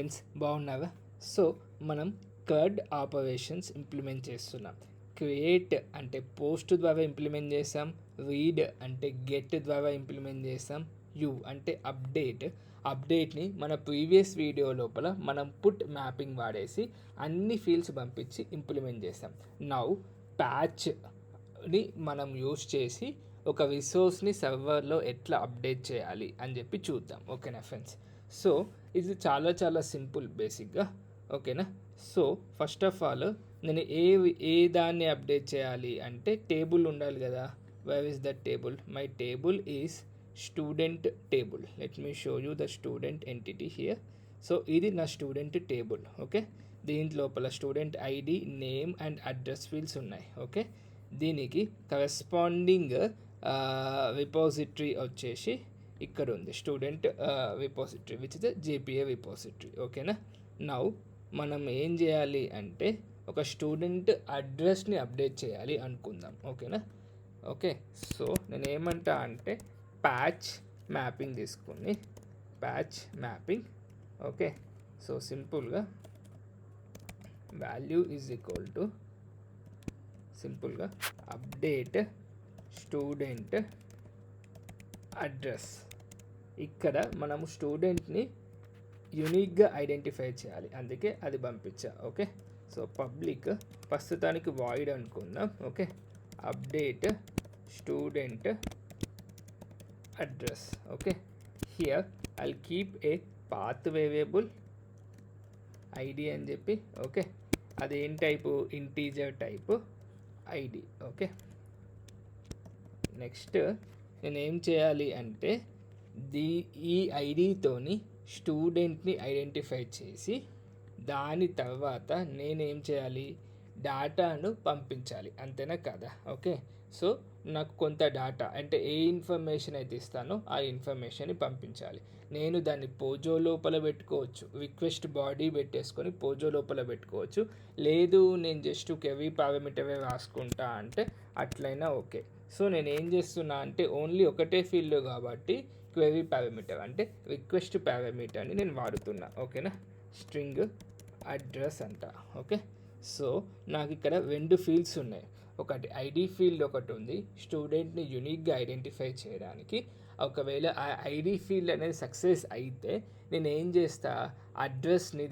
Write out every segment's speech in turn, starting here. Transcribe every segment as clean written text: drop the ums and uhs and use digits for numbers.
Friends బాగున్నావా? So మనం curd operations implement చేస్తున్నాం. క్రియేట్ అంటే పోస్ట్ ద్వారా ఇంప్లిమెంట్ చేసాం, రీడ్ అంటే గెట్ ద్వారా ఇంప్లిమెంట్ చేసాం, యూ అంటే అప్డేట్ని మన ప్రీవియస్ వీడియో లోపల మనం పుట్ మ్యాపింగ్ వాడేసి అన్ని ఫీల్డ్స్ పంపించి ఇంప్లిమెంట్ చేసాం. నౌ ప్యాచ్ని మనం యూస్ చేసి ఒక రిసోర్స్ని సర్వర్లో ఎట్లా అప్డేట్ చేయాలి అని చెప్పి చూద్దాం. ఓకేనా ఫ్రెండ్స్? సో ఇది చాలా చాలా సింపుల్ బేసిక్గా. ఓకేనా? సో ఫస్ట్ ఆఫ్ ఆల్ నేను ఏ దాన్ని అప్డేట్ చేయాలి అంటే టేబుల్ ఉండాలి కదా. Where is that table? My table is student table. Let me show you the student entity here. So ఇది నా స్టూడెంట్ టేబుల్. ఓకే, దీంట్ లోపల student ID, name and address fields ఉన్నాయి. ఓకే, దీనికి corresponding repository వచ్చేసి ఇక్కడ ఉంది, student repository which is the JPA repository. ఓకేనా? Now మనం ఏం చేయాలి అంటే ఒక స్టూడెంట్ అడ్రస్ని అప్డేట్ చేయాలి అనుకుందాం. ఓకేనా? ఓకే, సో నేను ఏమంటా అంటే ప్యాచ్ మ్యాపింగ్ తీసుకుని ప్యాచ్ మ్యాపింగ్. ఓకే, సో సింపుల్గా వాల్యూ ఈజ్ ఈక్వల్ టు సింపుల్గా అప్డేట్ స్టూడెంట్ అడ్రస్. ఇక్కడ మనము స్టూడెంట్ని యూనిక్గా ఐడెంటిఫై చేయాలి, అందుకే అది పంపించా. ఓకే, సో పబ్లిక్ ప్రస్తుతానికి వాయిడ్ అనుకుందాం. Okay, update student address. Okay, here I'll keep a path variable ID అని చెప్పి. ఓకే, అదేం type? Integer type ID. Okay, next నేను ఏం చేయాలి అంటే ఈ ఐడితోని స్టూడెంట్ని ఐడెంటిఫై చేసి దాని తర్వాత నేనేం చేయాలి? డేటాను పంపించాలి, అంతేనా కదా? ఓకే, సో నాకు కొంత డేటా అంటే ఏ ఇన్ఫర్మేషన్ అయితే ఇస్తానో ఆ ఇన్ఫర్మేషన్ని పంపించాలి. నేను దాన్ని పోజో లోపల పెట్టుకోవచ్చు, రిక్వెస్ట్ బాడీ పెట్టేసుకొని పోజో లోపల పెట్టుకోవచ్చు. లేదు నేను జస్ట్ కెవీ పారామీటరే రాసుకుంటా అంటే అట్లయినా ఓకే. సో నేను ఏం చేస్తున్నా అంటే ఓన్లీ ఒకటే ఫీల్డ్ కాబట్టి క్వెరీ పారామీటర్ అంటే రిక్వెస్ట్ పారామీటర్ని నేను వాడుతున్నా. ఓకేనా? స్ట్రింగ్ అడ్రస్ అంట. ఓకే, సో నాకు ఇక్కడ రెండు ఫీల్డ్స్ ఉన్నాయి. ఒకటి ఐడి ఫీల్డ్ ఒకటి ఉంది, స్టూడెంట్ని యూనిక్గా ఐడెంటిఫై చేయడానికి. ఒకవేళ ఆ ఐడి ఫీల్డ్ అనేది సక్సెస్ అయితే నేను ఏం చేస్తా? అడ్రస్ని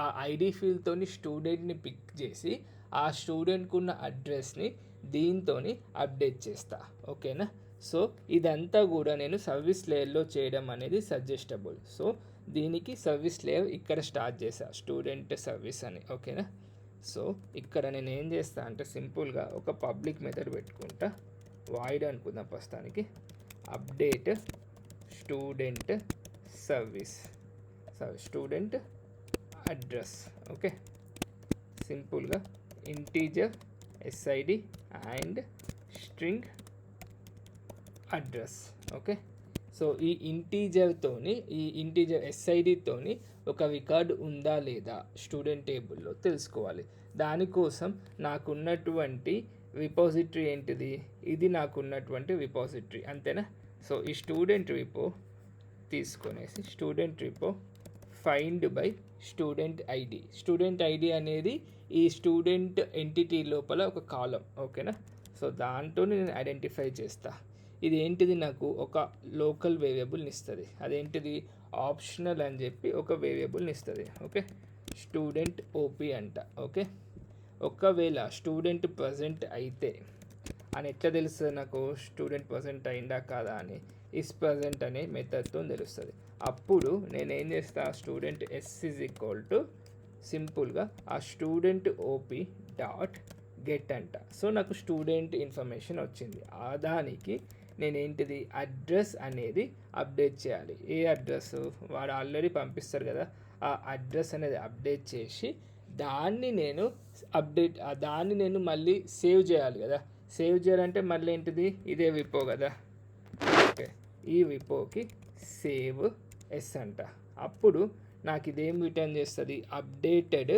ఆ ఐడి ఫీల్డ్తో స్టూడెంట్ని పిక్ చేసి ఆ స్టూడెంట్కి ఉన్న అడ్రస్ని దీంతో అప్డేట్ చేస్తా. ఓకేనా? సో ఇదంతా కూడా నేను సర్వీస్ లేయర్లో చేయడం అనేది సజెస్టబుల్. సో దీనికి సర్వీస్ లేయర్ ఇక్కడ స్టార్ట్ చేసా, స్టూడెంట్ సర్వీస్ అని. ఓకేనా? సో ఇక్కడ నేను ఏం చేస్తా అంటే సింపుల్గా ఒక పబ్లిక్ మెథడ్ పెట్టుకుంటా, వాయిడ్ అనుకుందాం ప్రస్తుతానికి. Update student service student address. Okay, సింపుల్గా integer SID and string address. Okay, so ఈ ఇంటీజర్ ఎస్ఐడితోని ఒక రికార్డు ఉందా లేదా స్టూడెంట్ టేబుల్లో తెలుసుకోవాలి. దానికోసం నాకున్నటువంటి రిపోజిటరీ ఏంటిది? ఇది నాకున్నటువంటి రిపోజిటరీ, అంతేనా? సో ఈ స్టూడెంట్ రిపో తీసుకొనేసి student repo find by student ID. Student ID అనేది ఈ స్టూడెంట్ ఎంటిటీ లోపల ఒక కాలం. ఓకేనా? సో దాంతో నేను ఐడెంటిఫై చేస్తా. ఇది ఏంటిది? నాకు ఒక లోకల్ వేరియబుల్ని ఇస్తుంది. అదేంటిది? ఆప్షనల్ అని చెప్పి ఒక వేరియబుల్ని ఇస్తుంది. ఓకే, స్టూడెంట్ ఓపీ అంట. ఓకే, ఒకవేళ స్టూడెంట్ ప్రజెంట్ అయితే అని ఎట్లా తెలుస్తుంది నాకు? స్టూడెంట్ ప్రజెంట్ అయిందా కాదా అని ఇస్ ప్రజెంట్ అనే మెథడ్తో తెలుస్తుంది. అప్పుడు నేనేం చేస్తా? Student S is equal to సింపుల్గా ఆ స్టూడెంట్ ఓపీ డాట్ గెట్ అంట. సో నాకు స్టూడెంట్ ఇన్ఫర్మేషన్ వచ్చింది. ఆ దానికి నేనేంటిది? అడ్రస్ అనేది అప్డేట్ చేయాలి. ఏ అడ్రస్? వాడు ఆల్రెడీ పంపిస్తారు కదా, ఆ అడ్రస్ అనేది అప్డేట్ చేసి దాన్ని నేను మళ్ళీ సేవ్ చేయాలి కదా. సేవ్ చేయాలంటే మళ్ళీ ఏంటిది? ఇదే విపో కదా. ఓకే, ఈ విపోకి సేవ్ ఎస్ అంట. అప్పుడు నాకు ఇదేం రిటర్న్ చేస్తుంది? అప్డేటెడ్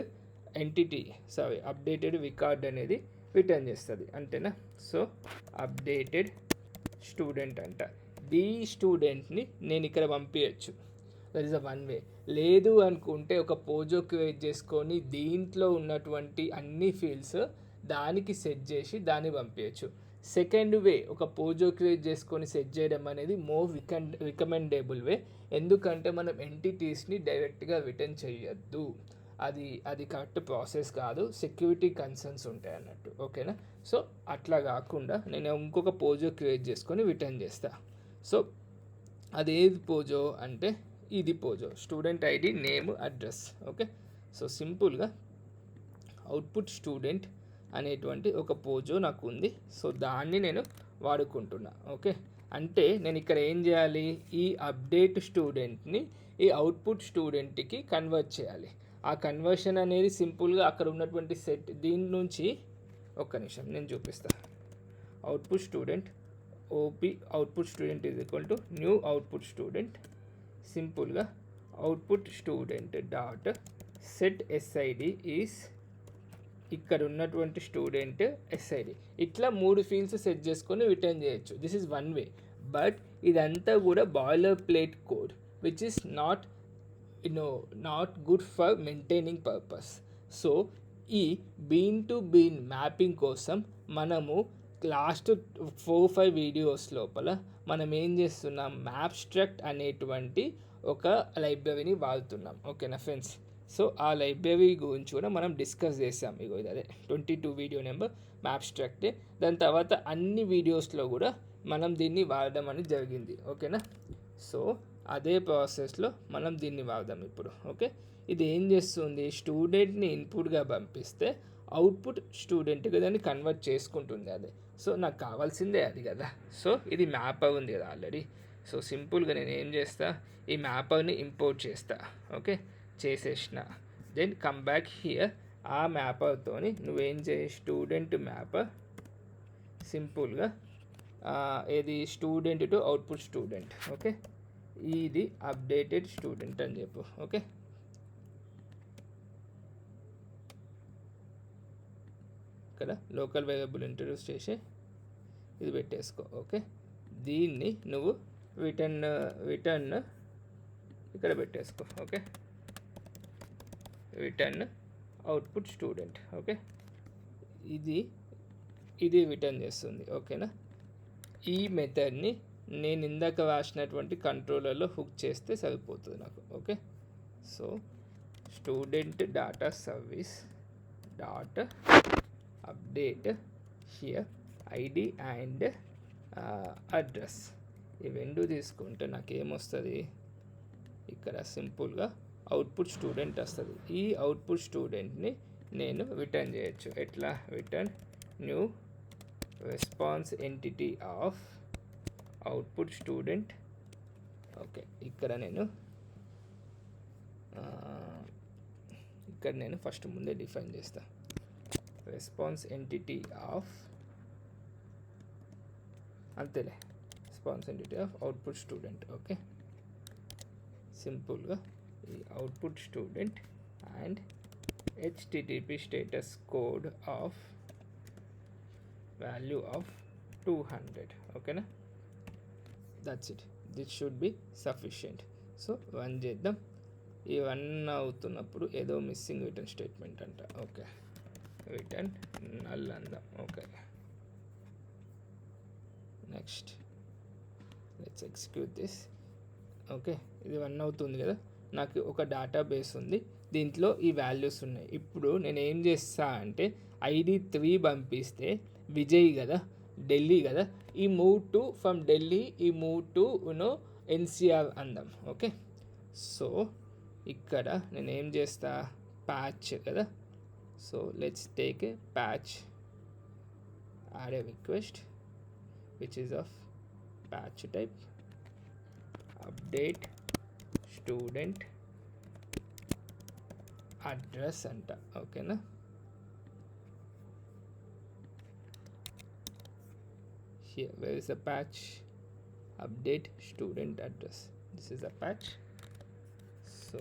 అప్డేటెడ్ రికార్డ్ అనేది రిటర్న్ చేస్తుంది, అంతేనా? సో అప్డేటెడ్ స్టూడెంట్ అంట. ఈ స్టూడెంట్ని నేను ఇక్కడ పంపించచ్చు. That is a one way. లేదు అనుకుంటే ఒక పోజో క్రియేట్ చేసుకొని దీంట్లో ఉన్నటువంటి అన్ని ఫీల్డ్స్ దానికి సెట్ చేసి దాన్ని పంపించచ్చు. సెకండ్ వే, ఒక పోజో క్రియేట్ చేసుకొని సెట్ చేయడం అనేది మోర్ రికమెండబుల్ వే. ఎందుకంటే మనం ఎంటిటీస్ని డైరెక్ట్గా రిటర్న్ చేయొద్దు, అది కరెక్ట్ ప్రాసెస్ కాదు, సెక్యూరిటీ కన్సర్న్స్ ఉంటాయి అన్నట్టు. ఓకేనా? సో అట్లా కాకుండా నేను ఇంకొక పోజో క్రియేట్ చేసుకొని రిటర్న్ చేస్తా. సో అదేది పోజో అంటే ఇది పోజో, student ID, name, address. Okay, so సింపుల్గా అవుట్పుట్ స్టూడెంట్ అనేటువంటి ఒక పోజో నాకు ఉంది. సో దాన్ని నేను వాడుకుంటున్నా. ఓకే, అంటే నేను ఇక్కడ ఏం చేయాలి, ఈ అప్డేట్ స్టూడెంట్ని ఈ అవుట్పుట్ స్టూడెంట్కి కన్వర్ట్ చేయాలి. ఆ కన్వర్షన్ అనేది సింపుల్గా అక్కడ ఉన్నటువంటి సెట్ దీని నుంచి, ఒక్క నిమిషం నేను చూపిస్తా. Output student OP output student is equal to new output student. సింపుల్గా output student dot set SID is ఇక్కడ ఉన్నటువంటి స్టూడెంట్ ఎస్ఐడి. ఇట్లా 3 ఫీల్డ్స్ సెట్ చేసుకొని రిటర్న్ చేయొచ్చు. This is one way. But ఇదంతా కూడా boiler plate code which is not good for maintaining purpose. So ఈ bean to bean mapping కోసం మనము లాస్ట్ 4-5 వీడియోస్ లోపల మనం ఏం చేస్తున్నాం, మ్యాప్స్ట్రక్ట్ అనేటువంటి ఒక లైబ్రరీని వాడుతున్నాం. ఓకేనా ఫ్రెండ్స్? సో ఆ లైబ్రరీ గురించి కూడా మనం డిస్కస్ చేసాం. ఇగో ఇది అదే 22 వీడియో నెంబర్ మ్యాప్స్ట్రక్టే. దాని తర్వాత అన్ని వీడియోస్లో కూడా మనం దీన్ని వాడడం అనేది జరిగింది. ఓకేనా? సో అదే ప్రాసెస్లో మనం దీన్ని వాడదాం ఇప్పుడు. ఓకే, ఇది ఏం చేస్తుంది, స్టూడెంట్ని ఇన్పుట్గా పంపిస్తే అవుట్పుట్ స్టూడెంట్గా దాన్ని కన్వర్ట్ చేసుకుంటుంది అదే. సో నాకు కావాల్సిందే అది కదా. సో ఇది మ్యాపర్ ఉంది కదా ఆల్రెడీ. సో సింపుల్గా నేను ఏం చేస్తా, ఈ మ్యాపర్ని ఇంపోర్ట్ చేస్తా. ఓకే, చేసేసిన దెన్ కమ్ బ్యాక్ హియర్. ఆ మ్యాపర్తోని నువ్వేం చేయి, స్టూడెంట్ మ్యాపర్ సింపుల్గా ఏది student to output student. Okay, ఇది అప్డేటెడ్ స్టూడెంట్ అని చెప్పు. ఓకే, ఇక్కడ లోకల్ వేరియబుల్ ఇంట్రడ్యూస్ చేసి ఇది పెట్టేసుకో. ఓకే, దీన్ని నువ్వు రిటర్న్ ఇక్కడ పెట్టేసుకో. Okay, return output student. Okay, ఇది రిటర్న్ చేస్తుంది. ఓకేనా? ఈ మెథడ్ని నేను ఇందాక రాసినటువంటి కంట్రోలర్లో హుక్ చేస్తే సరిపోతుంది నాకు. Okay, so student data service dot update here ID and address. ఈ రెండు తీసుకుంటే నాకు ఏమొస్తుంది, ఇక్కడ సింపుల్గా అవుట్పుట్ స్టూడెంట్ వస్తుంది. ఈ అవుట్పుట్ స్టూడెంట్ని నేను రిటర్న్ చేయొచ్చు. ఎట్లా, return new response entity of output student. Okay, ఇక్కడ నేను ఫస్ట్ ముందే డిఫైన్ చేస్తా, రెస్పాన్స్ ఎంటిటీ ఆఫ్, అంతేలే, response entity of output student. Okay, సింపుల్గా ఈ output student and http status code of value of 200. ఓకేనా? That's it. This should be sufficient. So run చేద్దాం. ఈ రన్ అవుతున్నప్పుడు ఏదో మిస్సింగ్ రిటర్న్ స్టేట్మెంట్ అంట. ఓకే, రిటర్న్ నల్ అందాం. Okay, next let's execute this. Okay, ఇది రన్ అవుతుంది కదా. నాకు ఒక డేటాబేస్ ఉంది, దీంట్లో ఈ వాల్యూస్ ఉన్నాయి. ఇప్పుడు నేను ఏం చేస్తా అంటే ID 3 పంపిస్తే విజయ్ కదా, ఢిల్లీ కదా, ఈ మూవ్ టు ఫ్రమ్ ఢిల్లీ, ఈ మూవ్ టు NCR అందాం. ఓకే, సో ఇక్కడ నేను ఏం చేస్తా, ప్యాచ్ కదా. So let's take a patch, add a request which is of patch type update student address అంట. ఓకేనా? here where is the patch, update student address, this is the patch. So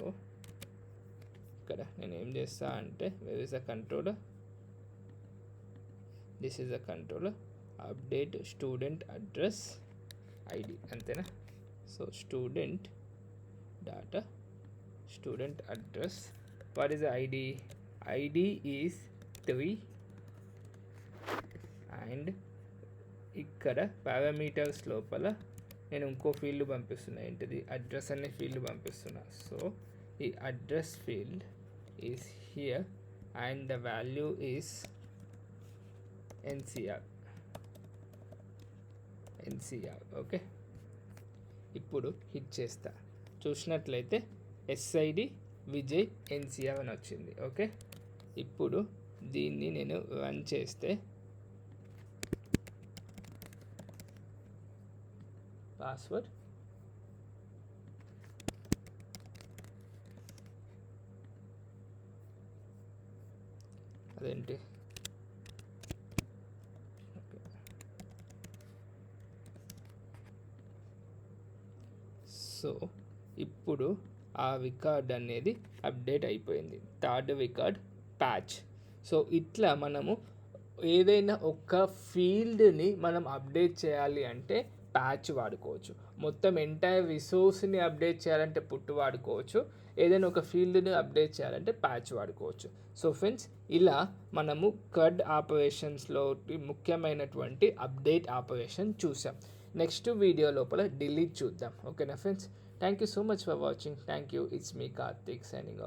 ఇక్కడ నేను ఏం చేస్తా అంటే where is the controller, this is the controller, update student address ID, అంతేనా? So student data student address. What is the id? id is 3 and ఇక్కడ parameters లోపల నేను ఇంకో ఫీల్డ్ పంపిస్తున్నా, ఏంటిది అడ్రస్ అనే ఫీల్డ్ పంపిస్తున్నా. సో ఈ address field is here and the value is NCR. Okay, ఇప్పుడు hit చేస్తా. చూసినట్లయితే ఎస్ఐడి విజయ్ ఎన్సిఆర్ అని వచ్చింది. ఓకే, ఇప్పుడు దీన్ని నేను రన్ చేస్తే పాస్వర్డ్ అదేంటి సో ఇప్పుడు ఆ రికార్డ్ అనేది అప్డేట్ అయిపోయింది, థర్డ్ రికార్డ్ ప్యాచ్. సో ఇట్లా మనము ఏదైనా ఒక ఫీల్డ్ని మనం అప్డేట్ చేయాలి అంటే ప్యాచ్ వాడుకోవచ్చు. మొత్తం ఎంటైర్ రిసోర్స్ని అప్డేట్ చేయాలంటే పుట్టు వాడుకోవచ్చు. ఏదైనా ఒక ఫీల్డ్ని అప్డేట్ చేయాలంటే ప్యాచ్ వాడుకోవచ్చు. సో ఫ్రెండ్స్, ఇలా మనము కడ్ ఆపరేషన్స్లో ముఖ్యమైనటువంటి అప్డేట్ ఆపరేషన్ చూసాం. నెక్స్ట్ వీడియో లోపల డిలీట్ చూద్దాం. ఓకేనా friends, thank you so much for watching. Thank you. It's me Karthik signing off.